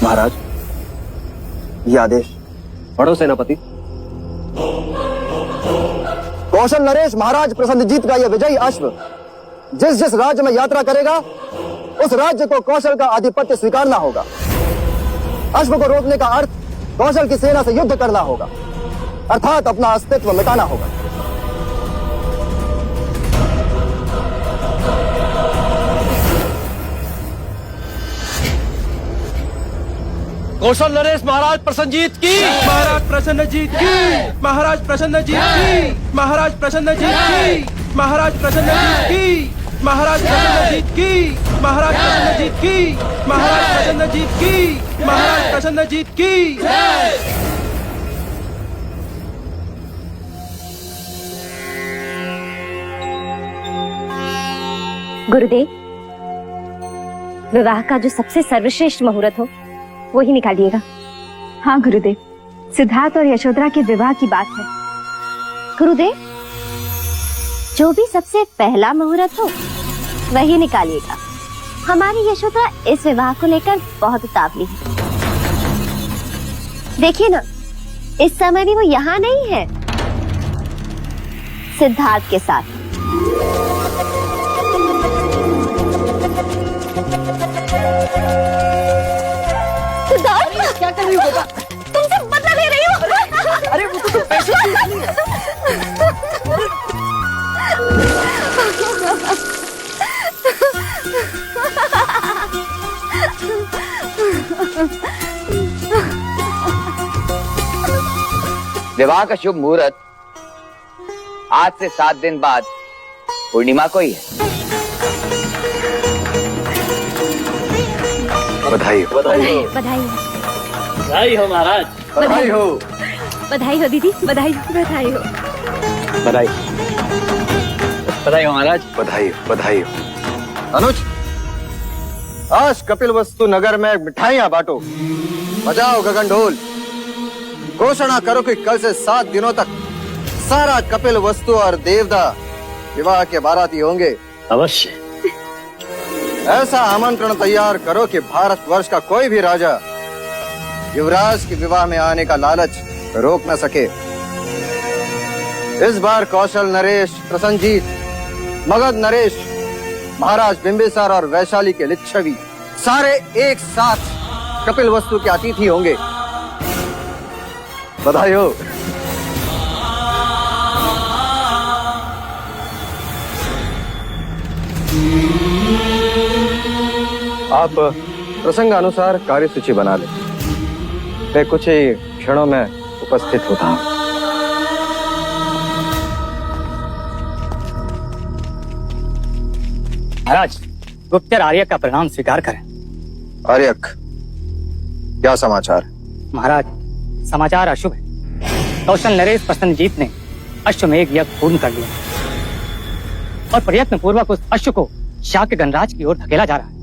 महाराज, ये आदेश पढ़ो सेनापति। कौशल नरेश महाराज प्रसन्नजीत का यह विजयी अश्व जिस जिस राज्य में यात्रा करेगा उस राज्य को कौशल का आधिपत्य स्वीकारना होगा। अश्व को रोकने का अर्थ कौशल की सेना से युद्ध करना होगा, अर्थात अपना अस्तित्व मिटाना होगा। कौशल नरेश महाराज प्रसन्नजीत की, महाराज प्रसन्नजीत की, महाराज प्रसन्नजीत की, महाराज प्रसन्नजीत की, महाराज प्रसन्नजीत की, महाराज प्रसन्नजीत की, महाराज प्रसन्नजीत की, महाराज प्रसन्नजीत की, महाराज प्रसन्नजीत की। गुरुदेव, विवाह का जो सबसे सर्वश्रेष्ठ मुहूर्त हो वो ही निकालिएगा। हाँ गुरुदेव, सिद्धार्थ और यशोधरा के विवाह की बात है। गुरुदेव, जो भी सबसे पहला मुहूर्त हो वही निकालिएगा। हमारी यशोधरा इस विवाह को लेकर बहुत उतावली है। देखिए ना, इस समय भी वो यहाँ नहीं है, सिद्धार्थ के साथ। सिद्धार्थ, क्या कर रही हो बेटा? तुमसे बदला ले रही हो। अरे वो तो पैसे विवाह का शुभ मुहूर्त आज से 7 दिन बाद पूर्णिमा को ही है। बधाई हो, बधाई हो, बधाई हो, बधाई हो महाराज। बधाई हो, बधाई हो दीदी, बधाई हो, बधाई हो। बधाई बधाई हो महाराज। बधाई हो, बधाई हो। अनुज, आज कपिल वस्तु नगर में मिठाइयां बांटो, बजाओ गगन ढोल, घोषणा करो कि कल से 7 दिनों तक सारा कपिल वस्तु और देवदा विवाह के बाराती होंगे। अवश्य। ऐसा आमंत्रण तैयार करो कि भारतवर्ष का कोई भी राजा युवराज के विवाह में आने का लालच रोक न सके। इस बार कौशल नरेश प्रसन्नजीत, मगध नरेश, महाराज बिंबिसार और वैशाली के लिच्छवी सारे एक साथ कपिल वस्तु के अतिथि होंगे। बधाई हो। आप प्रसंग अनुसार कार्यसूची बना लें। मैं कुछ ही क्षणों में उपस्थित होता हूँ। महाराज, गुप्तर आर्यक का प्रणाम स्वीकार करें। आर्यक, क्या समाचार? महाराज, समाचार अशुभ है। कौशल नरेश प्रसन्नजीत ने अश्वमेघ यज्ञ पूर्ण कर लिया और प्रयत्न पूर्वक उस अश्व को शाक्य गणराज की ओर धकेला जा रहा है।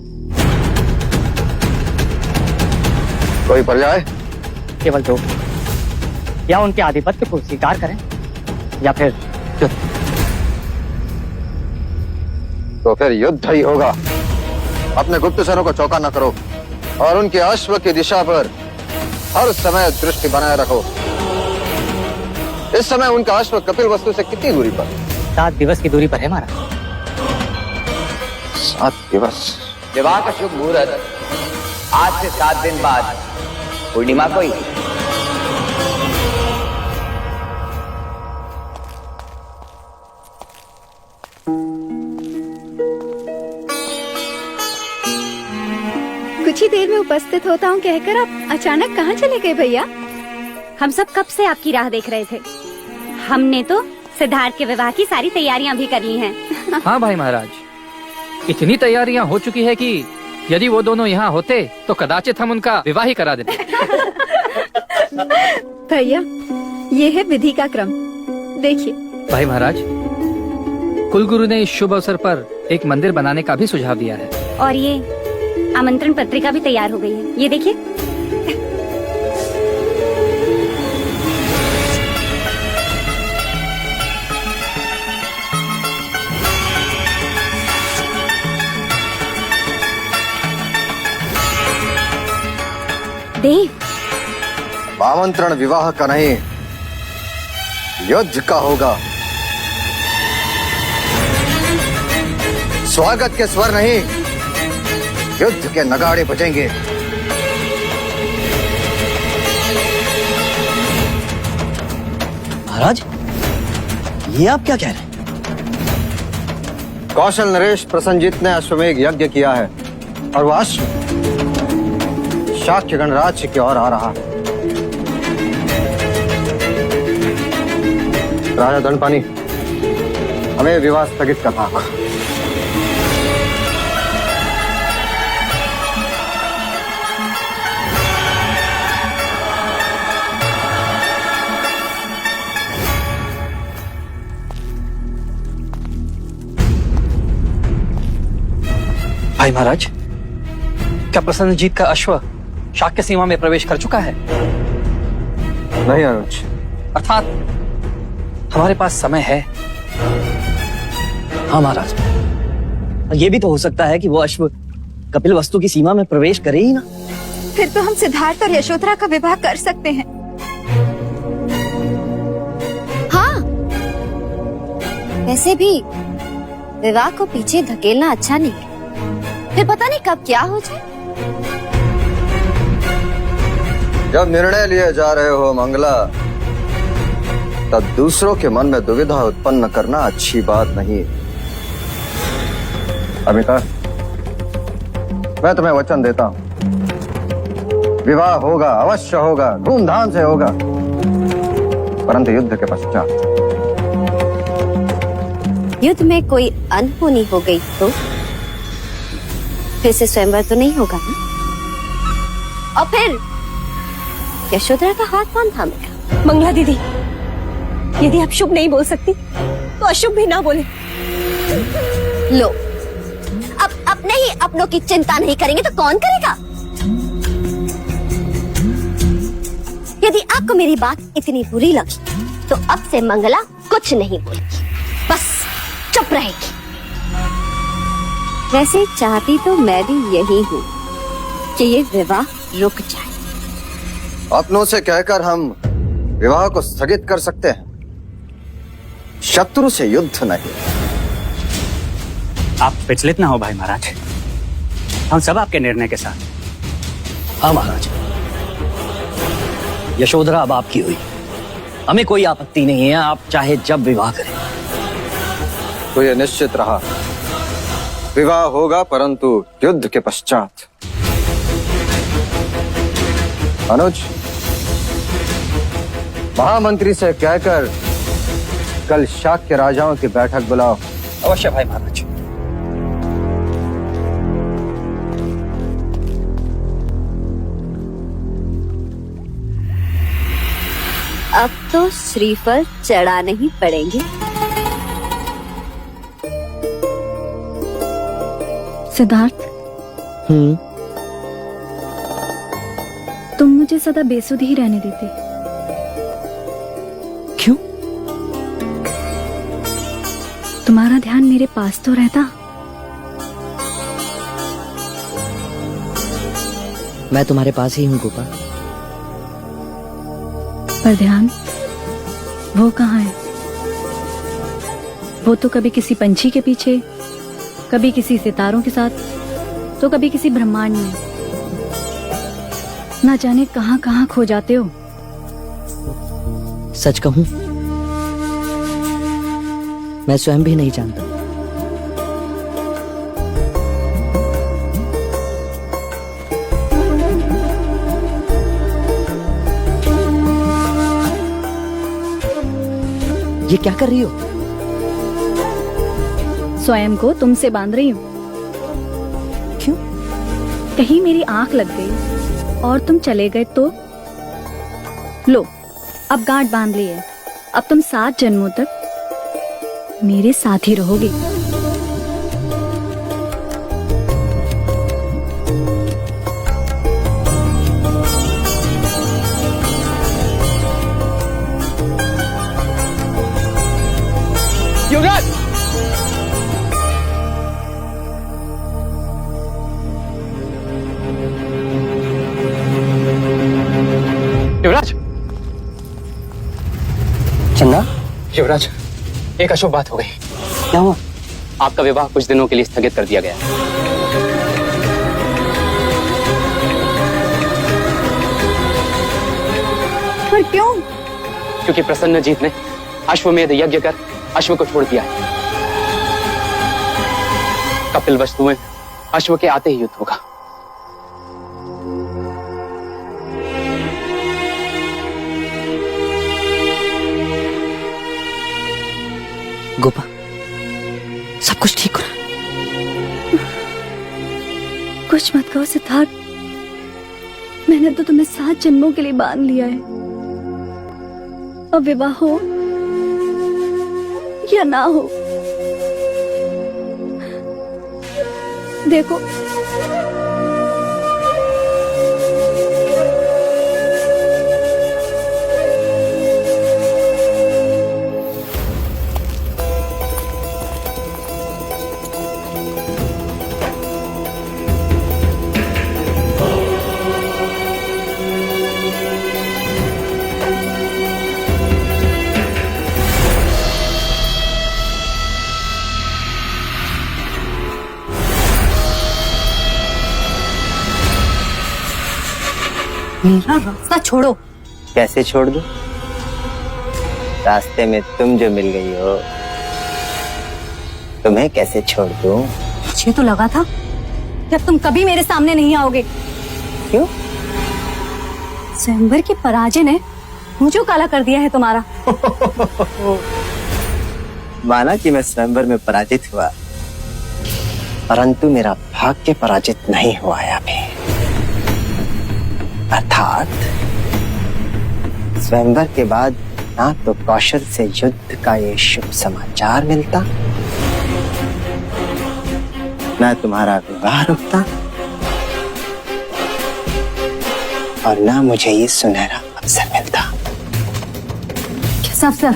कोई पर्याय? केवल दो, या उनके आधिपत्य को स्वीकार करें या फिर युद्ध। तो फिर युद्ध ही होगा। अपने गुप्तचरों को चौका न करो और उनके अश्व की दिशा पर हर समय दृष्टि बनाए रखो। इस समय उनका अश्व कपिल वस्तु से कितनी दूरी पर? 7 दिवस की दूरी पर है महाराज। 7 दिवस। विवाह का शुभ मुहूर्त आज से 7 दिन बाद पूर्णिमा को ही। कुछ ही देर में उपस्थित होता हूँ कहकर आप अचानक कहाँ चले गए भैया? हम सब कब से आपकी राह देख रहे थे। हमने तो सिद्धार्थ के विवाह की सारी तैयारियां भी कर ली हैं। हाँ भाई महाराज, इतनी तैयारियां हो चुकी है कि यदि वो दोनों यहाँ होते तो कदाचित हम उनका विवाह ही करा देते। भैया, ये है विधि का क्रम, देखिए। भाई महाराज, कुलगुरु ने इस शुभ अवसर पर एक मंदिर बनाने का भी सुझाव दिया है। और ये आमंत्रण पत्रिका भी तैयार हो गई है, ये देखिए। देव आमंत्रण विवाह का नहीं, युद्ध का होगा। स्वागत के स्वर नहीं, युद्ध के नगाड़े बजेंगे। महाराज, ये आप क्या कह रहे हैं? कौशल नरेश प्रसन्नजीत ने अश्वमेघ यज्ञ किया है और वह अश्व शाक्य गणराज्य की ओर आ रहा है। राजा दंडपानी, हमें विवाह स्थगित करना होगा। भाई महाराज, क्या प्रसन्नजीत का अश्व शाक्य सीमा में प्रवेश कर चुका है? नहीं अनुज, अर्थात हमारे पास समय है। हाँ महाराज, ये भी तो हो सकता है कि वो अश्व कपिल वस्तु की सीमा में प्रवेश करे ही ना। फिर तो हम सिद्धार्थ और यशोधरा का विवाह कर सकते हैं। हाँ, वैसे भी विवाह को पीछे धकेलना अच्छा नहीं है, फिर पता नहीं कब क्या हो जाए। जब निर्णय लिए जा रहे हो मंगला, तब दूसरों के मन में दुविधा उत्पन्न करना अच्छी बात नहीं। अमिता, मैं तुम्हें वचन देता हूं, विवाह होगा, अवश्य होगा, धूमधाम से होगा, परंतु युद्ध के पश्चात। युद्ध में कोई अनहोनी हो गई तो फिर से स्वयंवर तो नहीं होगा ना? और फिर यशोधरा का हाथ कौन थामेगा? मंगला दीदी, यदि आप शुभ नहीं बोल सकती तो अशुभ भी ना बोले। लो, अब अपने ही अपनों की चिंता नहीं करेंगे तो कौन करेगा? यदि आपको मेरी बात इतनी बुरी लगी तो अब से मंगला कुछ नहीं बोलेगी, बस चुप रहेगी। वैसे चाहती तो मैं भी यही हूँ कि ये विवाह रुक जाए। अपनों से कहकर हम विवाह को स्थगित कर सकते हैं, शत्रु से युद्ध नहीं। आप विचलित ना हो भाई महाराज, हम सब आपके निर्णय के साथ। हाँ महाराज, यशोधरा अब आपकी हुई, हमें कोई आपत्ति नहीं है। आप चाहे जब विवाह करें। तो ये निश्चित रहा, विवाह होगा परंतु युद्ध के पश्चात। अनुज, महामंत्री से कहकर कल शाक्य राजाओं की बैठक बुलाओ। अवश्य भाई महाराज। अब तो श्रीफल चढ़ाने ही पड़ेंगे। सिद्धार्थ, तुम मुझे सदा बेसुध ही रहने देते। क्यों? तुम्हारा ध्यान मेरे पास तो रहता। मैं तुम्हारे पास ही हूँ गोपा। पर ध्यान वो कहाँ है? वो तो कभी किसी पंछी के पीछे, कभी किसी सितारों के साथ, तो कभी किसी ब्रह्मांड में। ना जाने कहाँ कहाँ खो जाते हो। सच कहूं, मैं स्वयं भी नहीं जानता। ये क्या कर रही हो? स्वयं को तुमसे बांध रही हूँ। क्यों? कहीं मेरी आंख लग गई और तुम चले गए तो? लो, अब गांठ बांध ली है। अब तुम 7 जन्मों तक मेरे साथ ही रहोगे। युवराज! युवराज, एक अशुभ बात हो गई। क्या हुआ? आपका विवाह कुछ दिनों के लिए स्थगित कर दिया गया है। पर क्यों? क्योंकि प्रसन्नजीत ने अश्वमेध यज्ञ कर अश्व को छोड़ दिया है। कपिल वस्तु में अश्व के आते ही युद्ध होगा। गोपा, सब कुछ ठीक हो रहा? कुछ मत कहो सिद्धार्थ, मैंने तो तुम्हें 7 जन्मों के लिए बांध लिया है। अब विवाह हो या ना हो, देखो मेरा रास्ता छोड़ो। कैसे छोड़ दूं? रास्ते में तुम जो मिल गई हो, तुम्हें कैसे छोड़ दूं? मुझे तो लगा था कि अब तुम कभी मेरे सामने नहीं आओगे। क्यों? स्वयंवर की पराजय ने मुझे काला कर दिया है तुम्हारा। माना कि मैं स्वयंवर में पराजित हुआ, परंतु मेरा भाग्य पराजित नहीं हुआ है अभी। अर्थात स्वयंवर के बाद ना तो कौशल से युद्ध का ये शुभ समाचार मिलता, ना तुम्हारा विवाह रुकता, और ना मुझे ये सुनहरा अवसर मिलता। किस अवसर?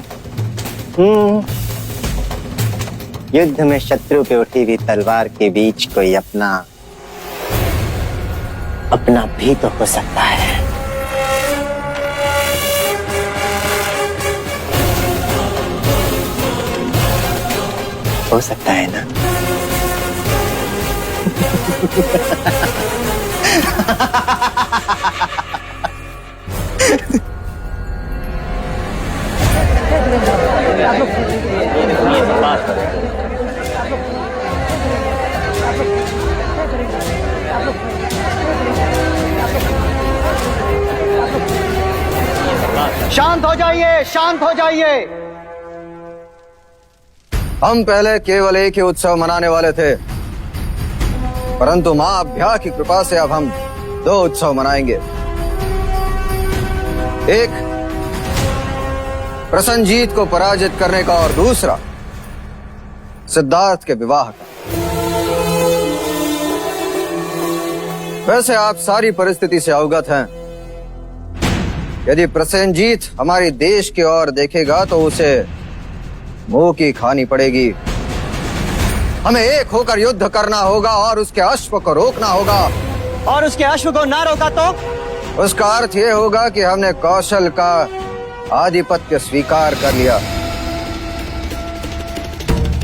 युद्ध में शत्रु पे उठी हुई तलवार के बीच कोई अपना भी तो हो सकता है। हो सकता है ना? शांत हो जाइए, शांत हो जाइए। हम पहले केवल एक ही उत्सव मनाने वाले थे, परंतु मां अभ्या की कृपा से अब हम 2 उत्सव मनाएंगे। एक प्रसन्नजीत को पराजित करने का और दूसरा सिद्धार्थ के विवाह का। वैसे आप सारी परिस्थिति से अवगत हैं। यदि प्रसेनजीत हमारी देश की ओर देखेगा तो उसे मुंह की खानी पड़ेगी। हमें एक होकर युद्ध करना होगा और उसके अश्व को रोकना होगा। और उसके अश्व को ना रोका तो? उसका अर्थ यह होगा कि हमने कौशल का आधिपत्य स्वीकार कर लिया।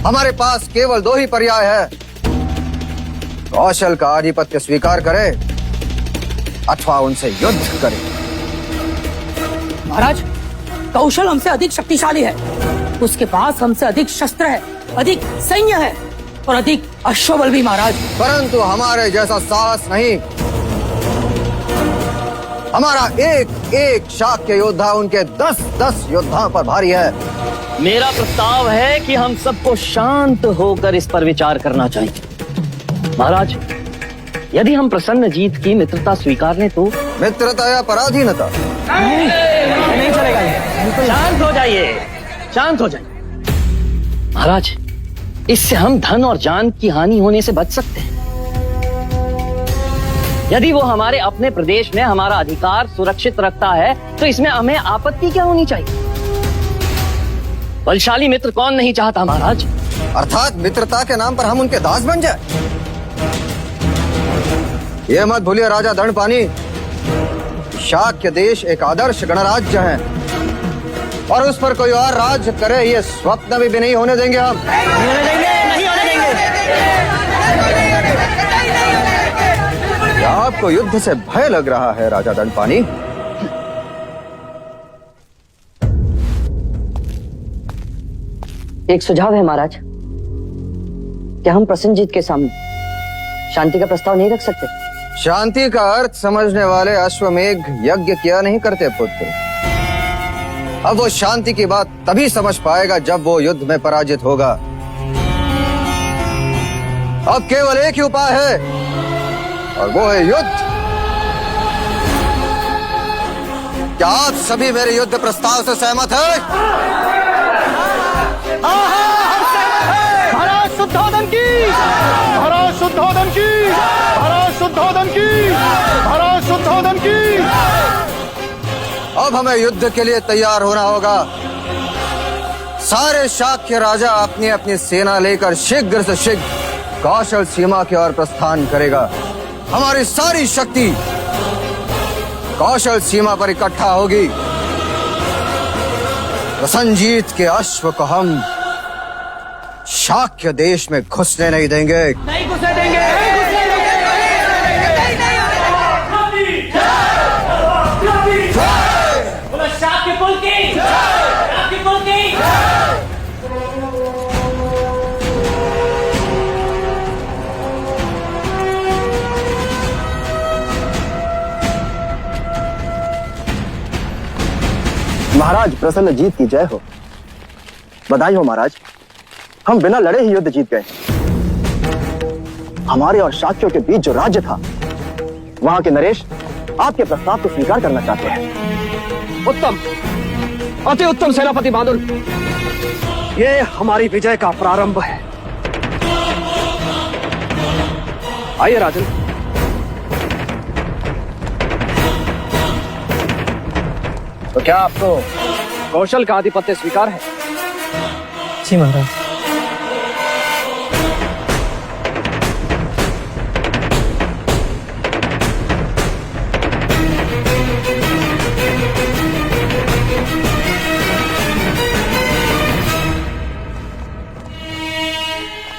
हमारे पास केवल 2 ही पर्याय है, कौशल का आधिपत्य स्वीकार करे अथवा उनसे युद्ध करे। महाराज, कौशल हमसे अधिक शक्तिशाली है, उसके पास हमसे अधिक शस्त्र है, अधिक सैन्य है और अधिक अश्वबल भी महाराज। परंतु हमारे जैसा साहस नहीं। हमारा एक एक शाक्य योद्धा उनके 10-10 योद्धाओं पर भारी है। मेरा प्रस्ताव है कि हम सबको शांत होकर इस पर विचार करना चाहिए। महाराज, यदि हम प्रसन्नजीत की मित्रता स्वीकार लें तो? मित्रता या पराधीनता? नहीं चलेगा ये। शांत हो जाइए, शांत हो जाइए। महाराज, इससे हम धन और जान की हानि होने से बच सकते हैं। यदि वो हमारे अपने प्रदेश में हमारा अधिकार सुरक्षित रखता है तो इसमें हमें आपत्ति क्या होनी चाहिए? बलशाली मित्र कौन नहीं चाहता महाराज? अर्थात मित्रता के नाम पर हम उनके दास बन जाए? ये मत भूलिए राजा दंडपानी, शाक्य देश एक आदर्श गणराज्य है। और उस पर कोई और राज करे, ये स्वप्न भी नहीं होने देंगे हम। क्या आपको युद्ध से भय लग रहा है राजा दंडपानी? एक सुझाव है महाराज, क्या हम प्रसन्नजीत के सामने शांति का प्रस्ताव नहीं रख सकते? शांति का अर्थ समझने वाले अश्वमेघ यज्ञ किया नहीं करते पुत्र। अब वो शांति की बात तभी समझ पाएगा जब वो युद्ध में पराजित होगा। अब केवल एक ही उपाय है और वो है युद्ध। क्या आप सभी मेरे युद्ध प्रस्ताव से सहमत हैं? महाराज शुद्धोधन की, महाराज शुद्धोधन की, महाराज शुद्धोधन की, महाराज शुद्धोधन की। अब हमें युद्ध के लिए तैयार होना होगा। सारे शाक्य राजा अपनी अपनी सेना लेकर शीघ्र से शीघ्र कौशल सीमा की ओर प्रस्थान करेगा। हमारी सारी शक्ति कौशल सीमा पर इकट्ठा होगी। प्रसन्नजीत के अश्व को हम शाक्य देश में घुसने नहीं देंगे। नहीं घुसने देंगे, शाक्य कुल की, शाक्य कुल की। महाराज प्रसन्नजीत की जय हो। बधाई हो महाराज, हम बिना लड़े ही युद्ध जीत गए। हमारे और शाक्यों के बीच जो राज्य था, वहां के नरेश आपके प्रस्ताव को स्वीकार करना चाहते हैं। उत्तम, अति उत्तम सेनापति बांदुल, ये हमारी विजय का प्रारंभ है। आइए राजन। तो क्या आपको कौशल का आधिपत्य स्वीकार है? जी महाराज।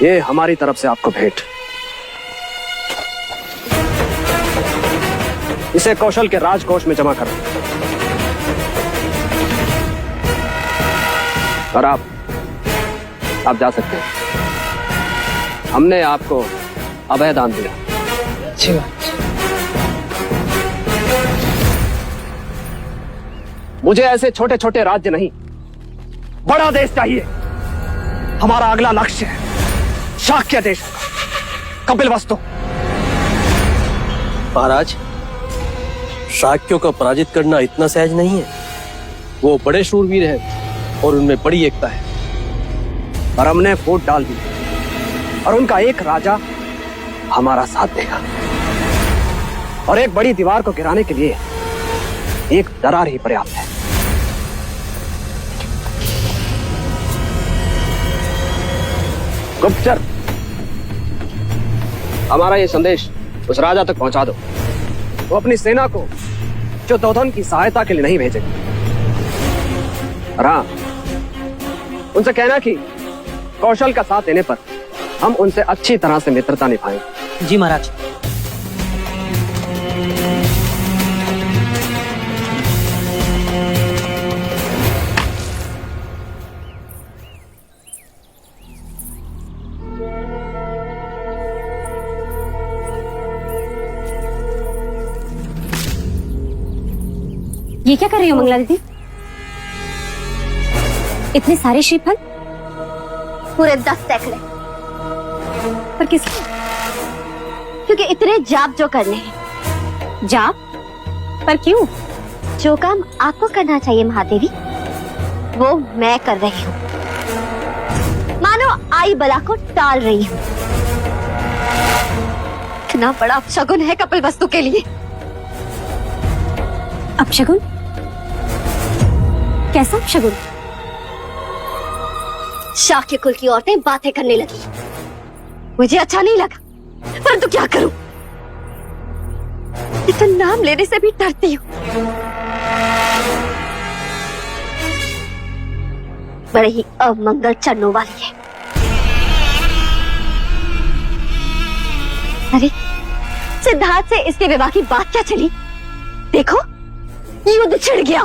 ये हमारी तरफ से आपको भेंट। इसे कौशल के राजकोष में जमा करो और आप जा सकते हैं। हमने आपको अभय दान दिया। अच्छी बात। मुझे ऐसे छोटे छोटे राज्य नहीं, बड़ा देश चाहिए। हमारा अगला लक्ष्य है शाक्य देश, कपिलवस्तु। महाराज, शाक्यों को पराजित करना इतना सहज नहीं है। वो बड़े शूरवीर हैं और उनमें बड़ी एकता है। और हमने फूट डाल दी और उनका एक राजा हमारा साथ देगा। और एक बड़ी दीवार को गिराने के लिए एक दरार ही पर्याप्त है। गुप्तचर, हमारा ये संदेश उस राजा तक पहुंचा दो। वो अपनी सेना को जो दोधन की सहायता के लिए नहीं भेजेंगे। और हाँ, उनसे कहना कि कौशल का साथ देने पर हम उनसे अच्छी तरह से मित्रता निभाएंगे। जी महाराज। ये क्या कर रही हो मंगला दीदी? इतने सारे श्रीफल? पूरे 10 सैकड़े। पर किसके? क्योंकि इतने जाप जो करने हैं। जाप? पर क्यों? जो काम आपको करना चाहिए महादेवी, वो मैं कर रही हूँ। मानो आई बला को टाल रही हूँ। कितना बड़ा अपशगुन है कपिलवस्तु के लिए। अपशगुन? कैसा अपशगुन? शाक्य कुल की औरतें बातें करने लगी। मुझे अच्छा नहीं लगा, परंतु क्या करूं? इतना नाम लेने से भी डरती हूं। बड़े ही अमंगल चरणों वाली है। अरे सिद्धार्थ से इसके विवाह की बात क्या चली? देखो युद्ध छिड़ गया।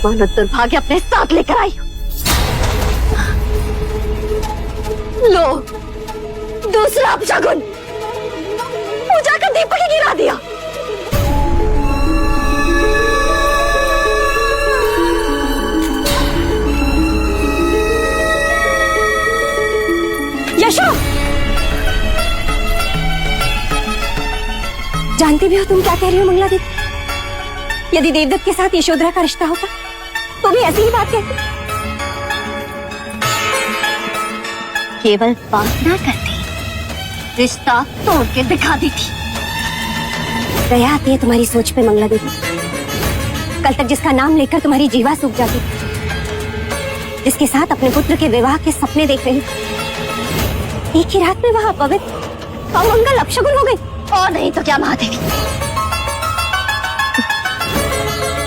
मानो दुर्भाग्य अपने साथ लेकर आई हो। लो दूसरा अपशगुन, पूजा का दीपक ही गिरा दिया। यशो, जानती भी हो तुम क्या कह रही हो मंगला दीदी? यदि देवदत्त के साथ यशोधरा का रिश्ता होता तो भी ऐसी ही बात कहती। केवल बात ना करती, रिश्ता तोड़ के दिखा दी थी। दया आती है तुम्हारी सोच पे मंगला दीदी। कल तक जिसका नाम लेकर तुम्हारी जीवा सूख जाती, जिसके साथ अपने पुत्र के विवाह के सपने देख रही, एक ही रात में वह अपवित्र अमंगल अपशगुन हो गई। और नहीं तो क्या महादेवी,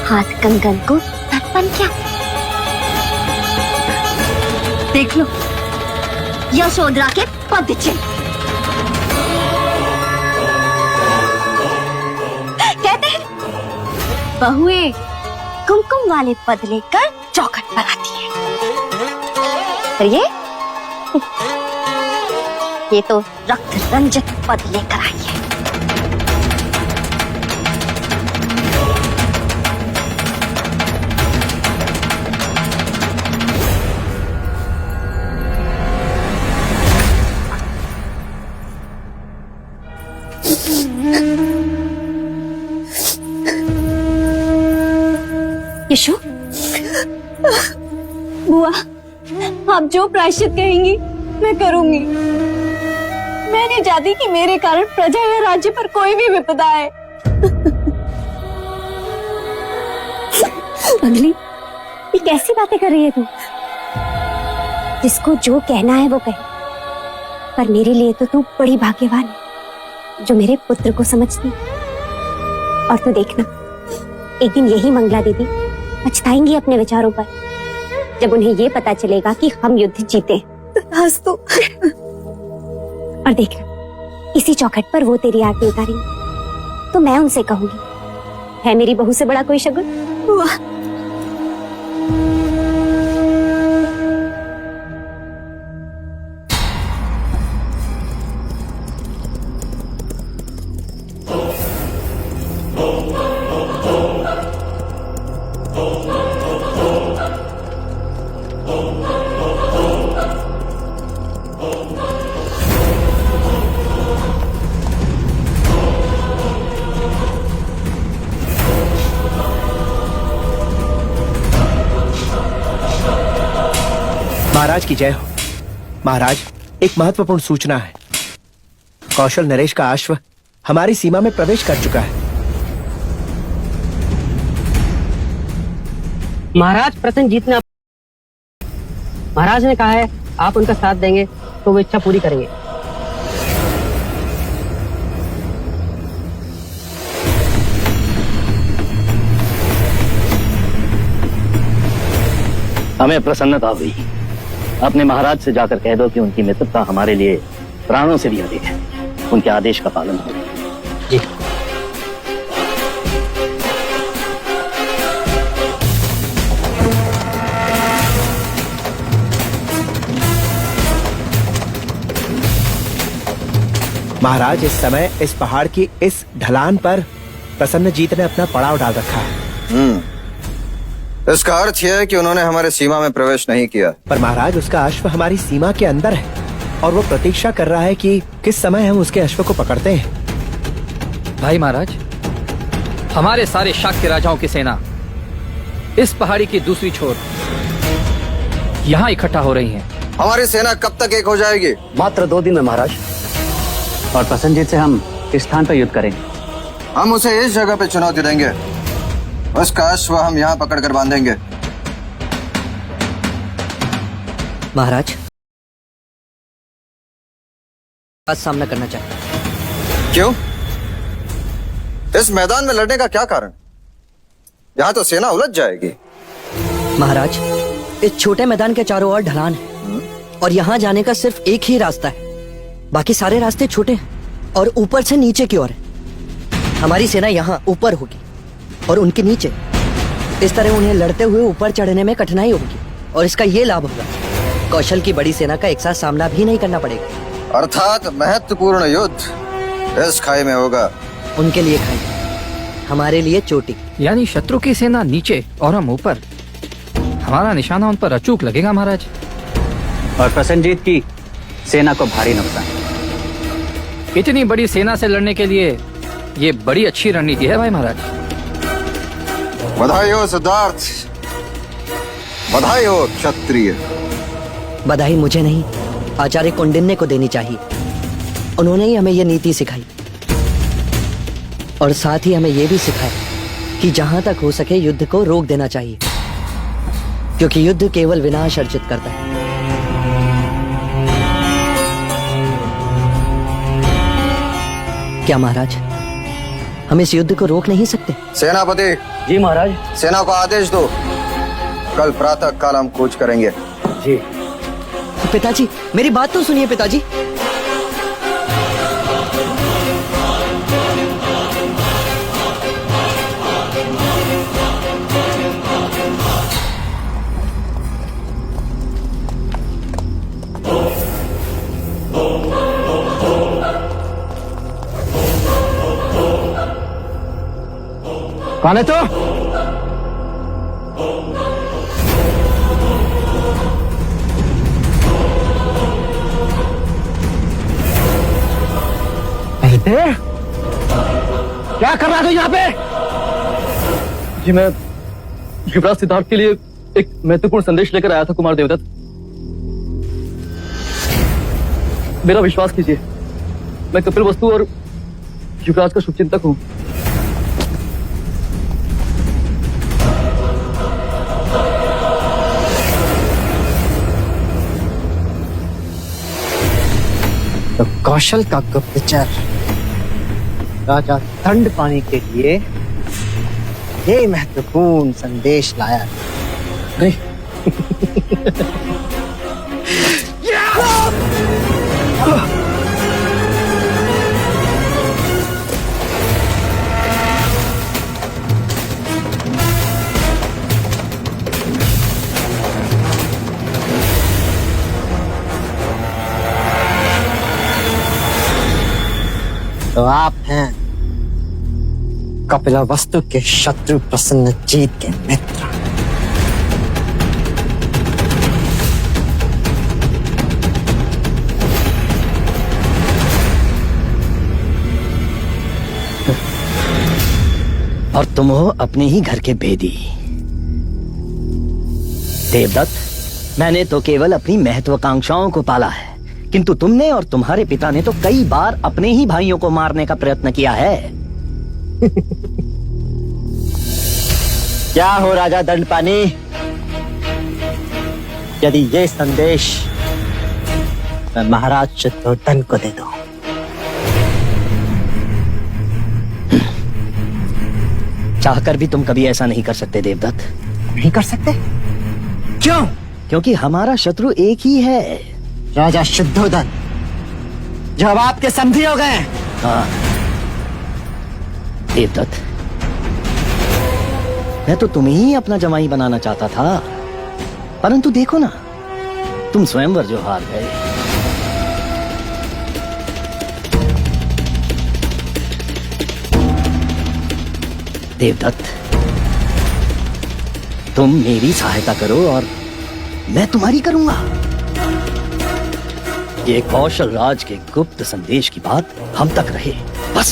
हाथ कंगन को दर्पण क्या? देख लो यशोधरा के पद चिन्ह। कहते हैं बहुएं कुमकुम वाले पद लेकर चौखट पर आती है, और ये तो रक्त रंजित पद लेकर आई है। यशो, बुआ, आप जो प्रायश्चित कहेंगी मैं करूंगी। मैं नहीं चाहती कि मेरे कारण प्रजा या राज्य पर कोई भी विपदा आए। अगली, ये कैसी बातें कर रही है तू? जिसको जो कहना है वो कहे, पर मेरे लिए तो तू बड़ी भाग्यवान है जो मेरे पुत्र को समझती। और तू देखना, एक दिन यही मंगला दीदी पछताएंगी अपने विचारों पर, जब उन्हें ये पता चलेगा कि हम युद्ध जीते। तो और देखना, इसी चौखट पर वो तेरी आरती उतारेंगी तो मैं उनसे कहूंगी, है मेरी बहू से बड़ा कोई शगुन? वाह! महाराज की जय हो। महाराज, एक महत्वपूर्ण सूचना है। कौशल नरेश का अश्व हमारी सीमा में प्रवेश कर चुका है। महाराज प्रसन्नजीत ने महाराज ने कहा है आप उनका साथ देंगे तो वो इच्छा पूरी करेंगे। हमें प्रसन्नता हुई। अपने महाराज से जाकर कह दो कि उनकी मित्रता हमारे लिए प्राणों से भी अधिक है। उनके आदेश का पालन हो। जी। महाराज, इस समय इस पहाड़ की इस ढलान पर प्रसन्नजीत ने अपना पड़ाव डाल रखा है। इसका अर्थ यह है कि उन्होंने हमारे सीमा में प्रवेश नहीं किया। पर महाराज, उसका अश्व हमारी सीमा के अंदर है और वो प्रतीक्षा कर रहा है कि किस समय हम उसके अश्व को पकड़ते हैं। भाई महाराज, हमारे सारे शाक्य राजाओं की सेना इस पहाड़ी की दूसरी छोर यहाँ इकट्ठा हो रही है। हमारी सेना कब तक एक हो जाएगी? मात्र 2 दिन में महाराज। और प्रसन्नजीत से हम किस स्थान पर युद्ध करेंगे? हम उसे इस जगह पे चुनौती देंगे। उसका अश्व हम यहाँ पकड़ कर बांधेंगे। महाराज, आज सामना करना चाहिए। क्यों? इस मैदान में लड़ने का क्या कारण? यहाँ तो सेना उलझ जाएगी। महाराज, इस छोटे मैदान के चारों ओर ढलान है और यहाँ जाने का सिर्फ एक ही रास्ता है। बाकी सारे रास्ते छोटे हैं और ऊपर से नीचे की ओर है। हमारी सेना यहाँ ऊपर होगी और उनके नीचे। इस तरह उन्हें लड़ते हुए ऊपर चढ़ने में कठिनाई होगी और इसका ये लाभ होगा, कौशल की बड़ी सेना का एक साथ सामना भी नहीं करना पड़ेगा। अर्थात महत्वपूर्ण युद्ध इस खाई में होगा। उनके लिए खाई, हमारे लिए चोटी। यानी शत्रु की सेना नीचे और हम ऊपर। हमारा निशाना उन पर अचूक लगेगा महाराज। और प्रसन्नजीत की सेना को भारी नुकसान। इतनी बड़ी सेना से लड़ने के लिए ये बड़ी अच्छी रणनीति है भाई महाराज। बधाई हो सिद्धार्थ, बधाई हो क्षत्रिय। बधाई मुझे नहीं, आचार्य कौंडिन्य को देनी चाहिए। उन्होंने ही हमें यह नीति सिखाई और साथ ही हमें यह भी सिखाया कि जहां तक हो सके युद्ध को रोक देना चाहिए, क्योंकि युद्ध केवल विनाश अर्जित करता है। क्या महाराज, हम इस युद्ध को रोक नहीं सकते? सेनापति जी महाराज। सेना को आदेश दो, कल प्रातः काल हम कूच करेंगे। जी पिताजी, मेरी बात तो सुनिए पिताजी। कौन है तू? क्या कर रहा तू यहाँ पे? जी मैं युवराज सिद्धार्थ के लिए एक महत्वपूर्ण संदेश लेकर आया था कुमार देवदत्त। मेरा विश्वास कीजिए, मैं कपिल वस्तु और युवराज का शुभचिंतक हूँ। तो कौशल का गुप्तचर राजा दंड पाने के लिए ये महत्वपूर्ण संदेश लाया। नहीं तो आप हैं कपिलवस्तु के शत्रु प्रसन्नजीत के मित्र। और तुम हो अपने ही घर के भेदी। देवदत्त, मैंने तो केवल अपनी महत्वाकांक्षाओं को पाला है, किंतु तुमने और तुम्हारे पिता ने तो कई बार अपने ही भाइयों को मारने का प्रयत्न किया है। क्या हो राजा दंडपानी, यदि ये संदेश मैं महाराज शुद्धोधन को दे दूं? चाहकर भी तुम कभी ऐसा नहीं कर सकते देवदत्त। नहीं कर सकते? क्यों? क्योंकि हमारा शत्रु एक ही है, राजा शुद्धोधन, जो अब आपके समधी हो गए। हाँ देवदत्त, मैं तो तुम्हें ही अपना जमाई बनाना चाहता था, परंतु देखो ना, तुम स्वयंवर जो हार गए। देवदत्त, तुम मेरी सहायता करो और मैं तुम्हारी करूंगा। ये कौशल राज के गुप्त संदेश की बात हम तक रहे, बस।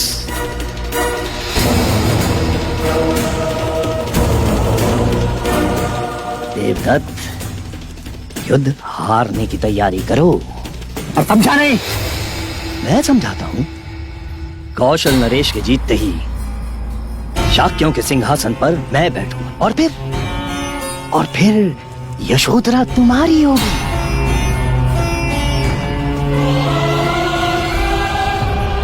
देवदत्त, युद्ध हारने की तैयारी करो। और समझा नहीं? मैं समझाता हूं। कौशल नरेश के जीतते ही शाक्यों के सिंहासन पर मैं बैठूंगा और फिर यशोधरा तुम्हारी होगी।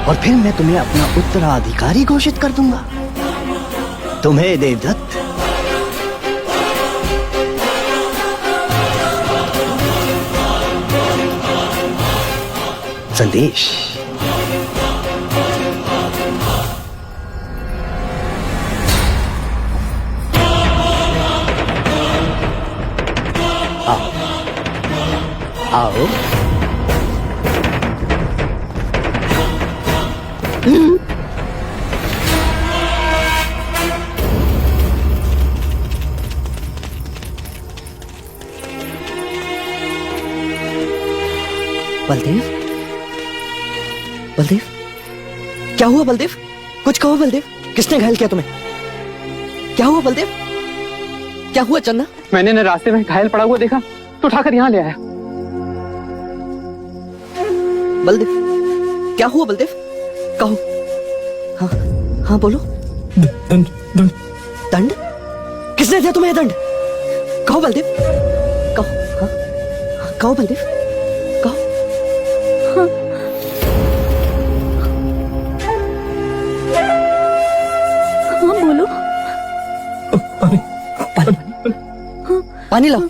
और फिर मैं तुम्हें अपना उत्तराधिकारी घोषित कर दूंगा। तुम्हें देवदत्त संदेश। आओ आओ। बलदेव, बलदेव, क्या हुआ बलदेव? कुछ कहो बलदेव, किसने घायल किया तुम्हें? क्या हुआ बलदेव? क्या हुआ चन्ना? मैंने न रास्ते में घायल पड़ा हुआ देखा तो उठाकर यहाँ ले आया। बलदेव, क्या हुआ बलदेव? कहो। हाँ हाँ बोलो। दंड दंड दंड? किसने दिया तुम्हें दंड? कहो बलदेव, कहो। हाँ कहो बलदेव, कहो। हाँ बोलो। पानी लाओ।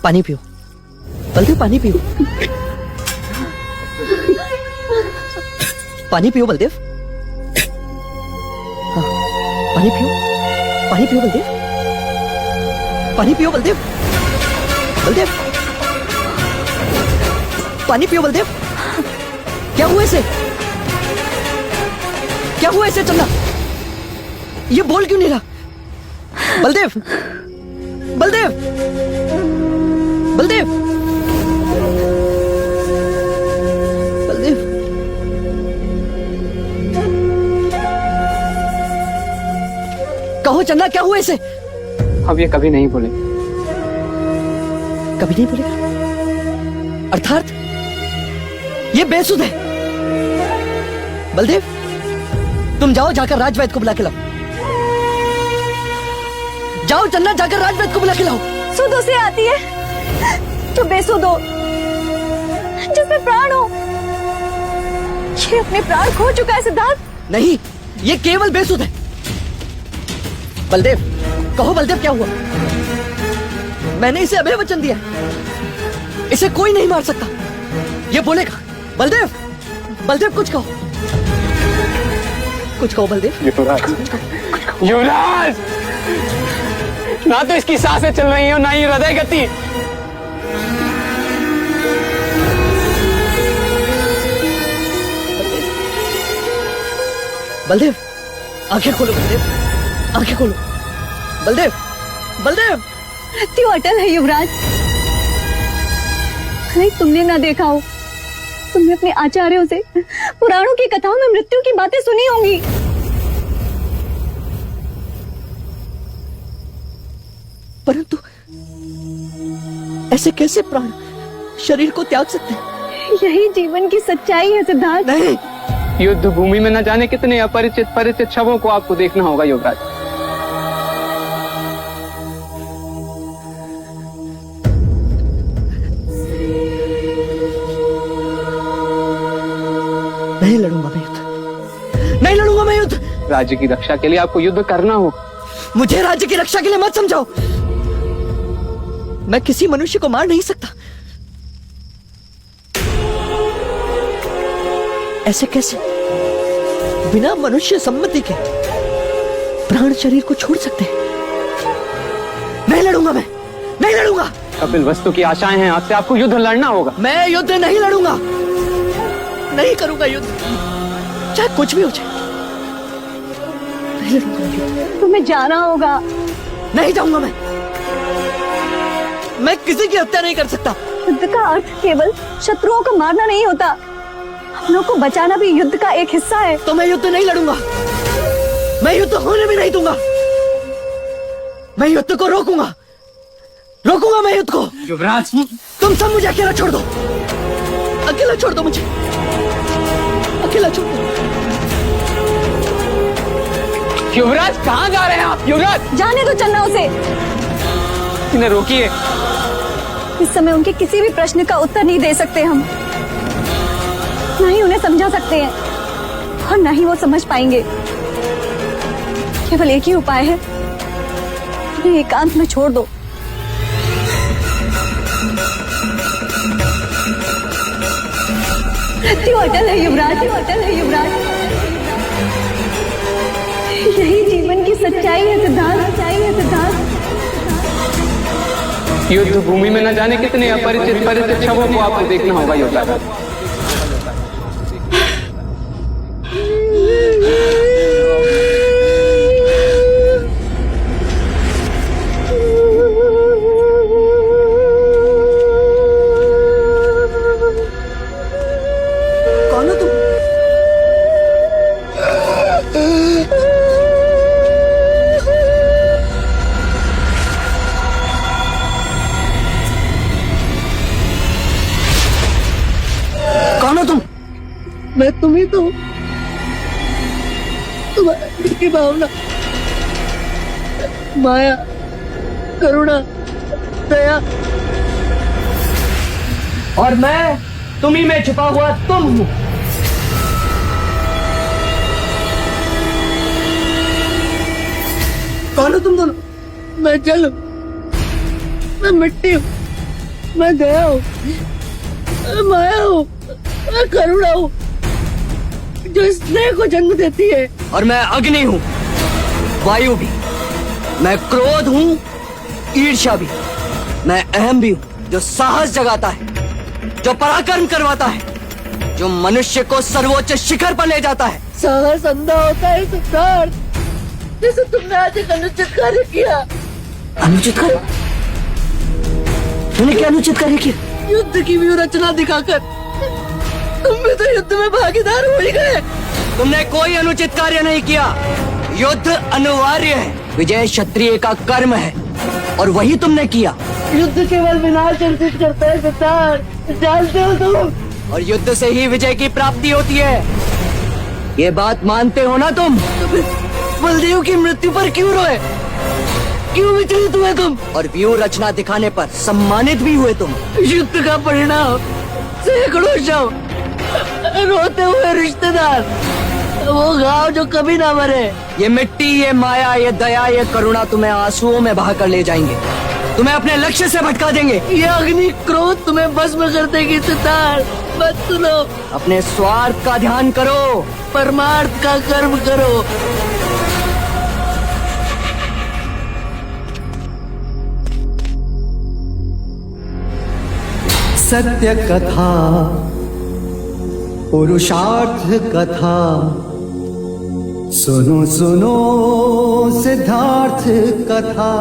पानी पियो बलदेव, पानी पियो। पानी पियो बलदेव। हाँ, पानी पियो, पानी पियो बलदेव, पानी पियो बलदेव, बलदेव, पानी पियो बलदेव। क्या हुआ इसे? क्या हुआ इसे चन्ना? ये बोल क्यों नहीं रहा? बलदेव, बलदेव, बलदेव, बलदेव, कहो चन्ना, क्या हुआ इसे? अब ये कभी नहीं बोले। कभी नहीं बोलेगा? अर्थात ये बेसुध है। बलदेव, तुम जाओ, जाकर राजवैद्य को बुला के लाओ। जाओ चन्ना, जाकर राजवैद्य को बुला के लाओ। सुध उसे आती है जो बेसुध हो, जिसमें प्राण हो। ये अपने प्राण खो चुका है सिद्धार्थ। नहीं, ये केवल बेसुध है। बलदेव, कहो बलदेव, क्या हुआ? मैंने इसे अभय वचन दिया, इसे कोई नहीं मार सकता। ये बोलेगा। बलदेव, बलदेव कुछ कहो, कुछ कहो बलदेव। युवराज, युवराज, ना तो इसकी सांसें चल रही हैं ना ही हृदय गति। बलदेव, आंखें खोलो बलदेव, आंखें खोलो। बलदेव, बलदेव। मृत्यु अटल है युवराज। नहीं, तुमने ना देखा हो, तुमने अपने आचार्यों से पुराणों की कथाओं में मृत्यु की बातें सुनी होंगी। परंतु ऐसे कैसे प्राण शरीर को त्याग सकते हैं? यही जीवन की सच्चाई है सिद्धार्थ। नहीं, युद्ध भूमि में न जाने कितने अपरिचित परिचित शवों को आपको देखना होगा युवराज। नहीं लड़ूंगा मैं युद्ध, नहीं लड़ूंगा मैं युद्ध। राज्य की रक्षा के लिए आपको युद्ध करना होगा। मुझे राज्य की रक्षा के लिए मत समझाओ। मैं किसी मनुष्य को मार नहीं सकता। ऐसे कैसे बिना मनुष्य सम्मति के प्राण शरीर को छोड़ सकते हैं? नहीं लड़ूंगा मैं, नहीं लड़ूंगा। कपिल वस्तु की आशाएं हैं आपसे, आपको युद्ध लड़ना होगा। मैं युद्ध नहीं लड़ूंगा, नहीं करूंगा युद्ध, चाहे कुछ भी हो जाए। नहीं लड़ूंगा युद्ध। तुम्हें जाना होगा। नहीं जाऊंगा मैं किसी की हत्या नहीं कर सकता। युद्ध का अर्थ केवल शत्रुओं को मारना नहीं होता, अपनों को बचाना भी युद्ध का एक हिस्सा है। तो मैं युद्ध नहीं लड़ूंगा, मैं युद्ध होने भी नहीं दूंगा। मैं युद्ध को रोकूंगा, रोकूंगा मैं युद्ध को। युवराज, तुम सब मुझे अकेला छोड़ दो, अकेला छोड़ दो मुझे, अकेला छोड़ दो। युवराज कहाँ जा रहे हैं आप? युवराज, जाने दो चन्ना उसे। इन्हें रोकिए। इस समय उनके किसी भी प्रश्न का उत्तर नहीं दे सकते हम, न ही उन्हें समझा सकते हैं और न ही वो समझ पाएंगे। केवल एक ही उपाय है, मुझे एकांत में छोड़ दो। मृत्यु अटल है युवराज, अटल है युवराज। यही जीवन की सच्चाई है सिद्धार्थ, सच्चाई है सिद्धार्थ। युद्ध भूमि में न जाने कितने अपरिचित शवों को आपको देखना होगा योद्धा। कौन हो तुम? कौन हो तुम? मैं तुम ही तो हूँ। तुम्हारी की भावना, माया, करुणा, दया, और मैं तुम्ही में छुपा हुआ तुम हूँ। कौन हो तुम दोनों? मैं जल हूँ, मैं मिट्टी हूँ, मैं दया हूँ, मैं माया हूँ, मैं करुणा हूँ जो स्नेह को जन्म देती है। और मैं अग्नि हूँ, वायु भी। मैं क्रोध हूँ, ईर्ष्या भी। मैं अहम भी हूँ, जो साहस जगाता है, जो पराक्रम करवाता है, जो मनुष्य को सर्वोच्च शिखर पर ले जाता है। साहस अंधा होता है सिद्धार्थ, जैसे तुमने आज एक अनुचित कार्य किया। अनुचित कार्य? मैंने क्या अनुचित कार्य किया? युद्ध की व्यूह रचना दिखाकर तुम भी तो युद्ध में भागीदार हो ही गए। तुमने कोई अनुचित कार्य नहीं किया। युद्ध अनिवार्य है, विजय क्षत्रिय का कर्म है, और वही तुमने किया। युद्ध केवल विनाश अर्जित करता है सिद्धार्थ, जानते हो तुम। और युद्ध से ही विजय की प्राप्ति होती है, ये बात मानते हो ना तुम? बलदेव की मृत्यु पर क्यों रोए, क्यों विचलित हुए तुम? और व्यूह रचना दिखाने पर सम्मानित भी हुए तुम। युद्ध का परिणाम सैकड़ों शव, रोते हुए रिश्तेदार, वो घाव जो कभी ना मरे। ये मिट्टी, ये माया, ये दया, ये करुणा तुम्हें आंसुओं में बहाकर ले जाएंगे, तुम्हें अपने लक्ष्य से भटका देंगे। ये अग्नि क्रोध तुम्हें भस्म कर देगी सिद्धार्थ। मत सुनो, अपने स्वार्थ का ध्यान करो, परमार्थ का कर्म करो। सत्य कथा, पुरुषार्थ कथा, सुनो सुनो सिद्धार्थ कथा।